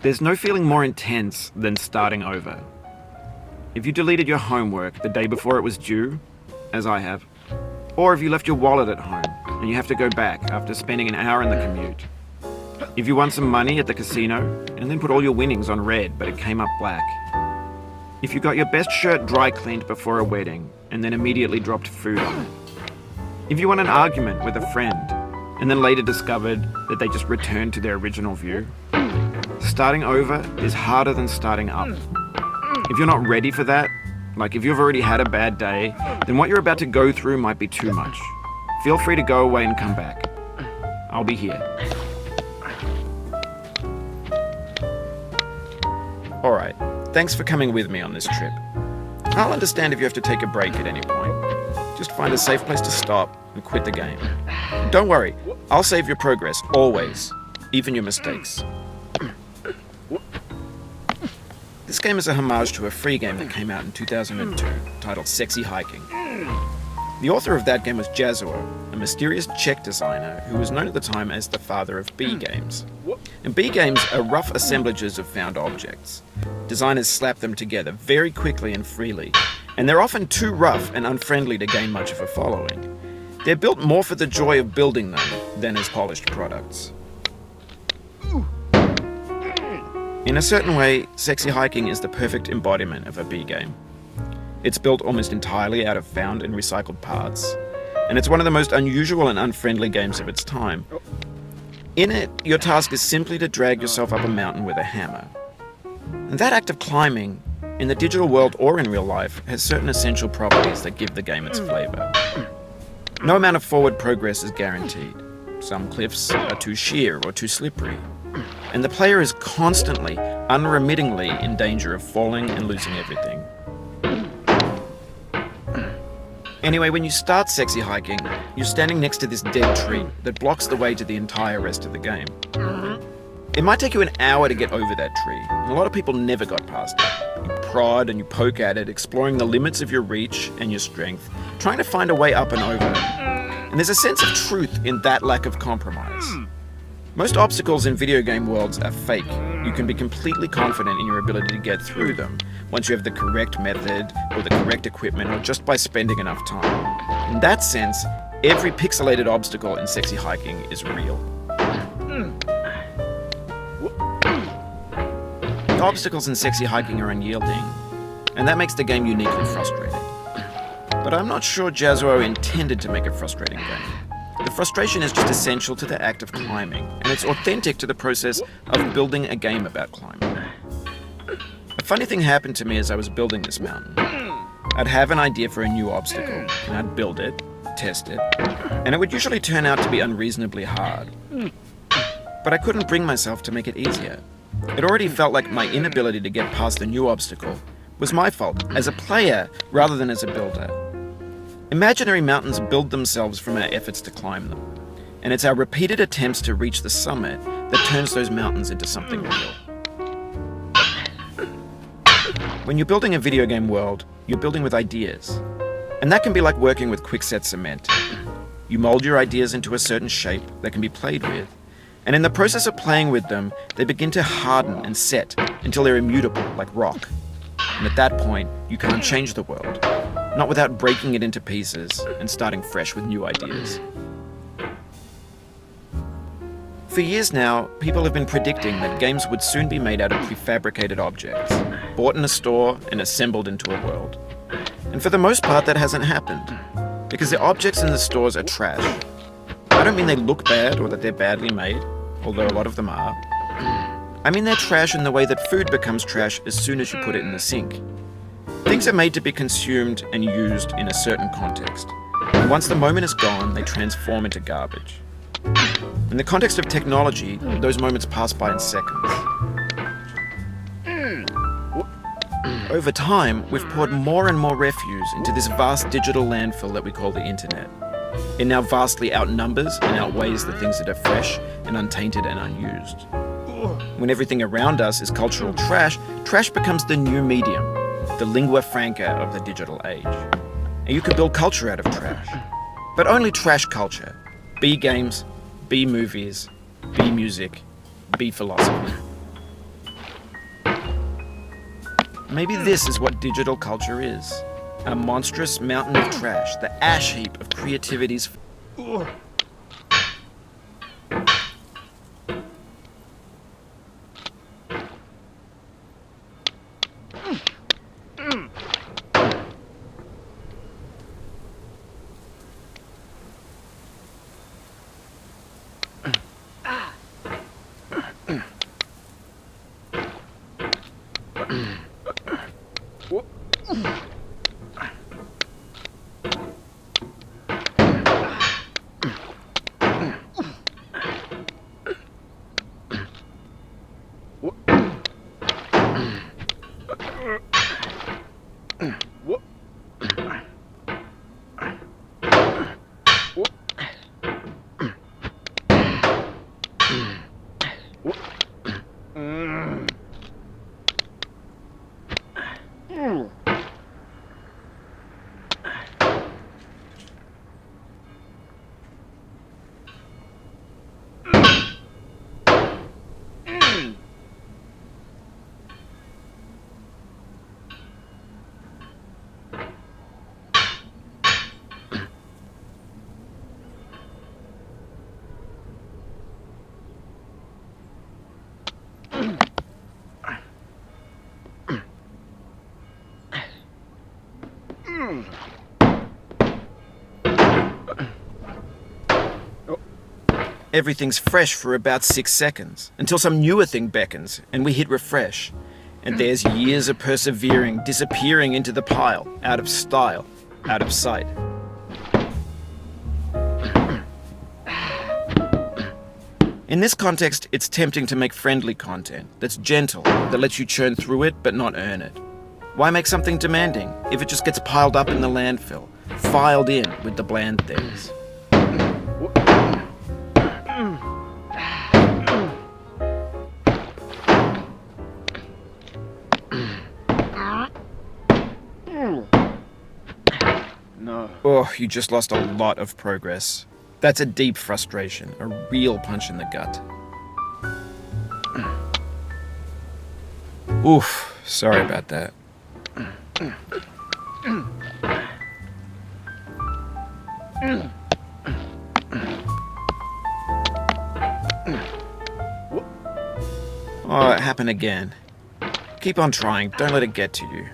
There's no feeling more intense than starting over. If you deleted your homework the day before it was due, as I have, or if you left your wallet at home and you have to go back after spending an hour in the commute. If you won some money at the casino and then put all your winnings on red but it came up black. If you got your best shirt dry cleaned before a wedding and then immediately dropped food on it. If you won an argument with a friend and then later discovered that they just returned to their original view. Starting over is harder than starting up. If you're not ready for that, like if you've already had a bad day, then what you're about to go through might be too much. Feel free to go away and come back. I'll be here. Alright, thanks for coming with me on this trip. I'll understand if you have to take a break at any point. Just find a safe place to stop and quit the game. Don't worry, I'll save your progress, always. Even your mistakes. This game is a homage to a free game that came out in 2002, titled Sexy Hiking. The author of that game was Jazzuo, a mysterious Czech designer who was known at the time as the father of B games. And B games are rough assemblages of found objects. Designers slap them together very quickly and freely, and they're often too rough and unfriendly to gain much of a following. They're built more for the joy of building them than as polished products. In a certain way, Sexy Hiking is the perfect embodiment of a B game. It's built almost entirely out of found and recycled parts, and it's one of the most unusual and unfriendly games of its time. In it, your task is simply to drag yourself up a mountain with a hammer. And that act of climbing, in the digital world or in real life, has certain essential properties that give the game its flavor. No amount of forward progress is guaranteed. Some cliffs are too sheer or too slippery. And the player is constantly, unremittingly in danger of falling and losing everything. Anyway, when you start Sexy Hiking, you're standing next to this dead tree that blocks the way to the entire rest of the game. It might take you an hour to get over that tree, and a lot of people never got past it. You prod and you poke at it, exploring the limits of your reach and your strength, trying to find a way up and over. And there's a sense of truth in that lack of compromise. Most obstacles in video game worlds are fake. You can be completely confident in your ability to get through them once you have the correct method or the correct equipment or just by spending enough time. In that sense, every pixelated obstacle in Sexy Hiking is real. The obstacles in Sexy Hiking are unyielding, and that makes the game uniquely frustrating. But I'm not sure Jazzuo intended to make a frustrating game. The frustration is just essential to the act of climbing, and it's authentic to the process of building a game about climbing. A funny thing happened to me as I was building this mountain. I'd have an idea for a new obstacle, and I'd build it, test it, and it would usually turn out to be unreasonably hard. But I couldn't bring myself to make it easier. It already felt like my inability to get past the new obstacle was my fault as a player rather than as a builder. Imaginary mountains build themselves from our efforts to climb them, and it's our repeated attempts to reach the summit that turns those mountains into something real. When you're building a video game world, you're building with ideas, and that can be like working with quickset cement. You mold your ideas into a certain shape that can be played with, and in the process of playing with them, they begin to harden and set until they're immutable, like rock. And at that point, you can't change the world. Not without breaking it into pieces and starting fresh with new ideas. For years now, people have been predicting that games would soon be made out of prefabricated objects, bought in a store and assembled into a world. And for the most part, that hasn't happened, because the objects in the stores are trash. I don't mean they look bad or that they're badly made, although a lot of them are. I mean they're trash in the way that food becomes trash as soon as you put it in the sink. Things are made to be consumed and used in a certain context, and once the moment is gone, they transform into garbage. In the context of technology, those moments pass by in seconds. Over time, we've poured more and more refuse into this vast digital landfill that we call the internet. It now vastly outnumbers and outweighs the things that are fresh and untainted and unused. When everything around us is cultural trash, trash becomes the new medium, the lingua franca of the digital age. And you can build culture out of trash. But only trash culture. Be games, be movies, be music, be philosophy. Maybe this is what digital culture is. A monstrous mountain of trash, the ash heap of creativity's... Everything's fresh for about 6 seconds, until some newer thing beckons, and we hit refresh. And there's years of persevering disappearing into the pile, out of style, out of sight. In this context, it's tempting to make friendly content that's gentle, that lets you churn through it but not earn it. Why make something demanding if it just gets piled up in the landfill, filed in with the bland things? No. Oh, you just lost a lot of progress. That's a deep frustration, a real punch in the gut. Oof, sorry about that. Oh, it happened again. Keep on trying, don't let it get to you.